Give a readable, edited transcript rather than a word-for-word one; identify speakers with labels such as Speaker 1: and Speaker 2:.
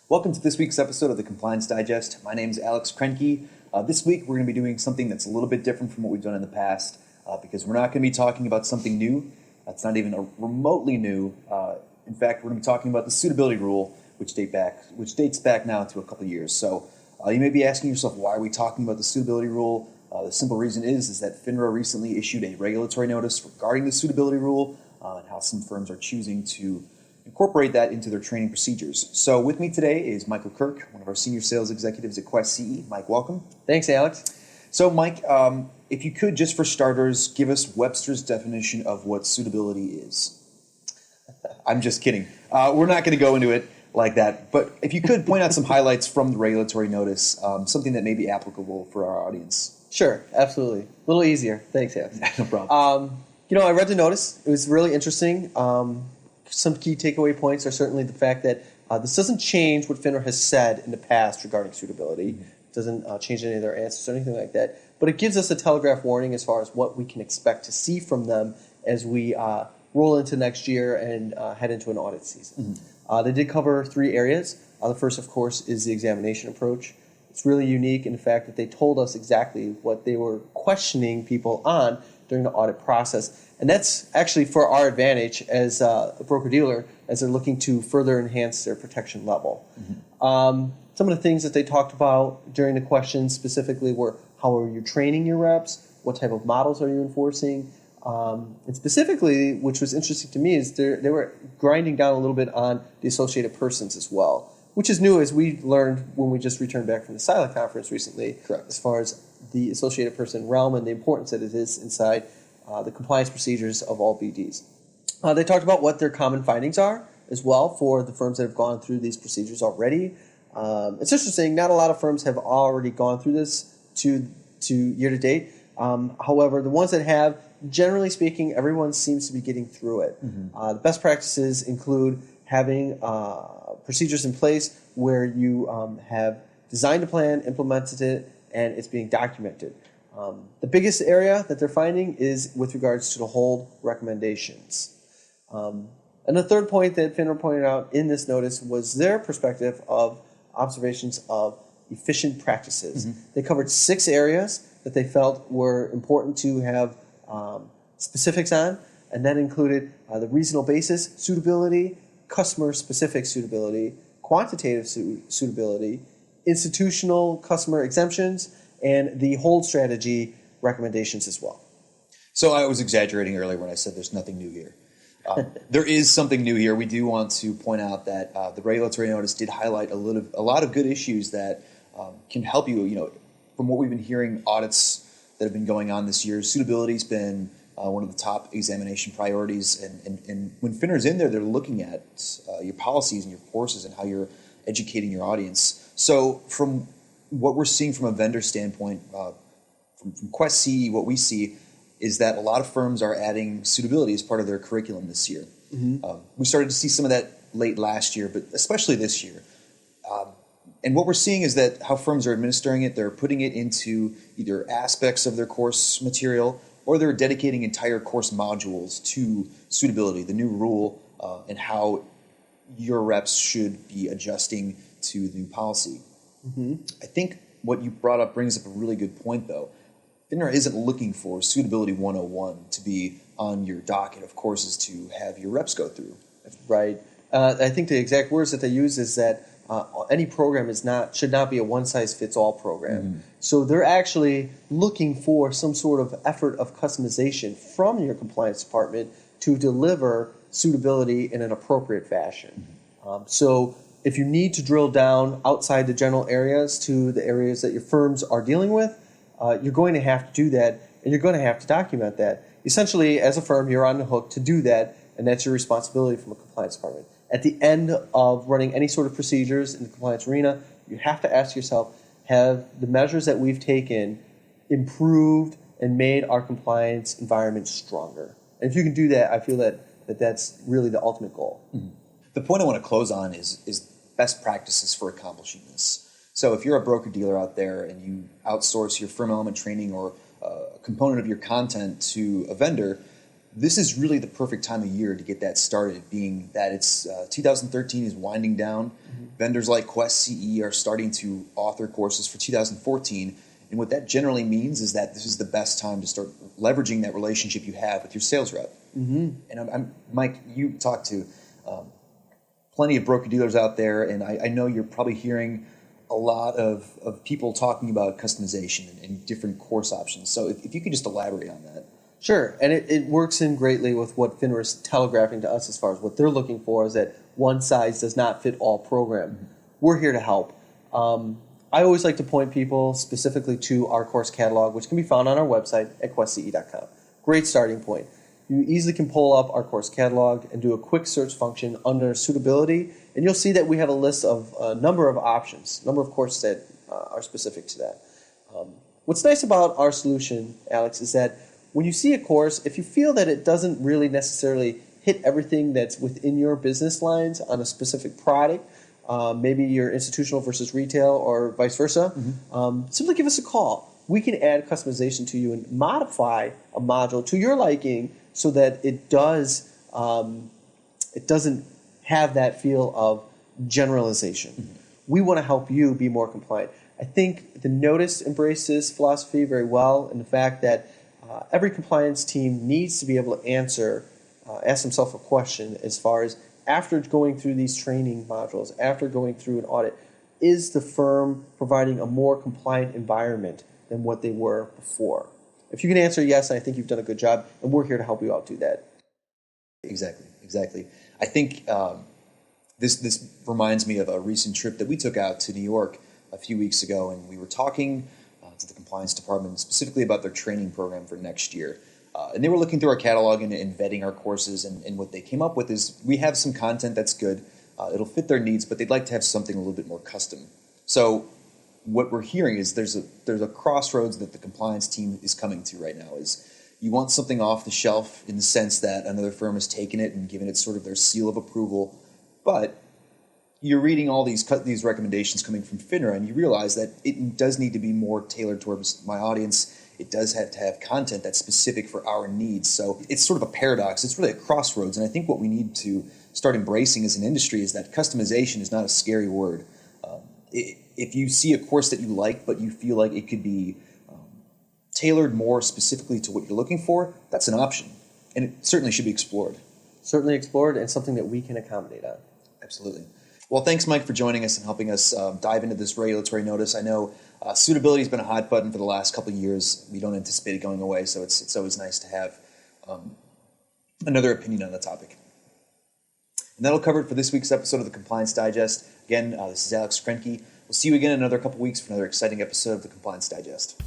Speaker 1: Welcome to this week's episode of the Compliance Digest. My name is Alex Krenke. This week we're going to be doing something that's a little bit different from what we've done in the past because we're not going to be talking about something new. That's not even remotely new. In fact, we're going to be talking about the suitability rule, which dates back now to a couple of years. So you may be asking yourself, why are we talking about the suitability rule? The simple reason is that FINRA recently issued a regulatory notice regarding the suitability rule and how some firms are choosing to incorporate that into their training procedures. So with me today is Michael Kirk, one of our senior sales executives at Quest CE. Mike, welcome.
Speaker 2: Thanks, Alex.
Speaker 1: So Mike, if you could, just for starters, give us Webster's definition of what suitability is. I'm just kidding. We're not going to go into it like that. But if you could point out some highlights from the regulatory notice, something that may be applicable for our audience.
Speaker 2: Sure, absolutely. A little easier. Thanks, Alex.
Speaker 1: No problem.
Speaker 2: I read the notice. It was really interesting. Some key takeaway points are certainly the fact that this doesn't change what FINRA has said in the past regarding suitability. It doesn't change any of their answers or anything like that. But it gives us a telegraph warning as far as what we can expect to see from them as we roll into next year and head into an audit season. They did cover three areas. The first, of course, is the examination approach. It's really unique in the fact that they told us exactly what they were questioning people on during the audit process. And that's actually for our advantage as a broker-dealer as they're looking to further enhance their protection level. Some of the things that they talked about during the questions specifically were, how are you training your reps? What type of models are you enforcing? And specifically, which was interesting to me, is they were grinding down a little bit on the associated persons as well, which is new, as we learned when we just returned back from the SILA conference recently.
Speaker 1: Correct. As
Speaker 2: far as the associated person realm and the importance that it is inside the compliance procedures of all BDs. They talked about what their common findings are as well for the firms that have gone through these procedures already. It's interesting, not a lot of firms have already gone through this to year to date. However, the ones that have, generally speaking, everyone seems to be getting through it. The best practices include having procedures in place where you have designed a plan, implemented it, and it's being documented. The biggest area that they're finding is with regards to the hold recommendations. And the third point that FINRA pointed out in this notice was their perspective of observations of efficient practices. They covered 6 areas that they felt were important to have specifics on, and that included the reasonable basis suitability, customer-specific suitability, quantitative suitability, institutional customer exemptions, and the hold strategy recommendations as well.
Speaker 1: So I was exaggerating earlier when I said there's nothing new here. There is something new here. We do want to point out that the regulatory notice did highlight a lot of good issues that can help you. From what we've been hearing, audits that have been going on this year, suitability's been one of the top examination priorities. And when FINRA's in there, they're looking at your policies and your courses and how you're educating your audience. So from what we're seeing from a vendor standpoint, from Quest CE, what we see is that a lot of firms are adding suitability as part of their curriculum this year. We started to see some of that late last year, but especially this year. And what we're seeing is that how firms are administering it, they're putting it into either aspects of their course material, or they're dedicating entire course modules to suitability, the new rule, and how your reps should be adjusting to the new policy. I think what you brought up brings up a really good point, though. FINRA isn't looking for Suitability 101 to be on your docket of courses to have your reps go through.
Speaker 2: Right. I think the exact words that they use is that any program should not be a one-size-fits-all program. So they're actually looking for some sort of effort of customization from your compliance department to deliver suitability in an appropriate fashion. So if you need to drill down outside the general areas to the areas that your firms are dealing with, you're going to have to do that, and you're going to have to document that. Essentially, as a firm, you're on the hook to do that, and that's your responsibility from a compliance department. At the end of running any sort of procedures in the compliance arena, you have to ask yourself, have the measures that we've taken improved and made our compliance environment stronger? And if you can do that, I feel that that's really the ultimate goal.
Speaker 1: The point I want to close on is best practices for accomplishing this. So if you're a broker-dealer out there and you outsource your firm element training or a component of your content to a vendor, this is really the perfect time of year to get that started, being that it's 2013 is winding down. Vendors like Quest CE are starting to author courses for 2014. And what that generally means is that this is the best time to start leveraging that relationship you have with your sales rep. And Mike, you talk to plenty of broker-dealers out there, and I know you're probably hearing a lot of people talking about customization and different course options. So if you could just elaborate on that.
Speaker 2: Sure, and it works in greatly with what FINRA is telegraphing to us as far as what they're looking for is that one size does not fit all program. We're here to help. I always like to point people specifically to our course catalog, which can be found on our website at questce.com. Great starting point. You easily can pull up our course catalog and do a quick search function under Suitability, and you'll see that we have a list of a number of options, number of courses that are specific to that. What's nice about our solution, Alex, is that when you see a course, if you feel that it doesn't really necessarily hit everything that's within your business lines on a specific product, maybe you're institutional versus retail or vice versa, simply give us a call. We can add customization to you and modify a module to your liking so that it doesn't have that feel of generalization. We want to help you be more compliant. I think the Notice embraced this philosophy very well in the fact that every compliance team needs to be able to ask themselves a question as far as after going through these training modules, after going through an audit, is the firm providing a more compliant environment than what they were before? If you can answer yes, I think you've done a good job, and we're here to help you out do that.
Speaker 1: Exactly. I think this reminds me of a recent trip that we took out to New York a few weeks ago, and we were talking to the compliance department specifically about their training program for next year. And they were looking through our catalog and vetting our courses, and what they came up with is we have some content that's good. It'll fit their needs, but they'd like to have something a little bit more custom. So what we're hearing is there's a crossroads that the compliance team is coming to right now. Is you want something off the shelf in the sense that another firm has taken it and given it sort of their seal of approval, but you're reading all these recommendations coming from FINRA, and you realize that it does need to be more tailored towards my audience. It does have to have content that's specific for our needs. So it's sort of a paradox. It's really a crossroads, and I think what we need to start embracing as an industry is that customization is not a scary word. If you see a course that you like, but you feel like it could be tailored more specifically to what you're looking for, that's an option, and it certainly should be explored.
Speaker 2: Certainly explored, and something that we can accommodate on.
Speaker 1: Absolutely. Well, thanks, Mike, for joining us and helping us dive into this regulatory notice. I know suitability has been a hot button for the last couple of years. We don't anticipate it going away, so it's always nice to have another opinion on the topic. And that'll cover it for this week's episode of the Compliance Digest. Again, this is Alex Krenke. We'll see you again in another couple weeks for another exciting episode of the Compliance Digest.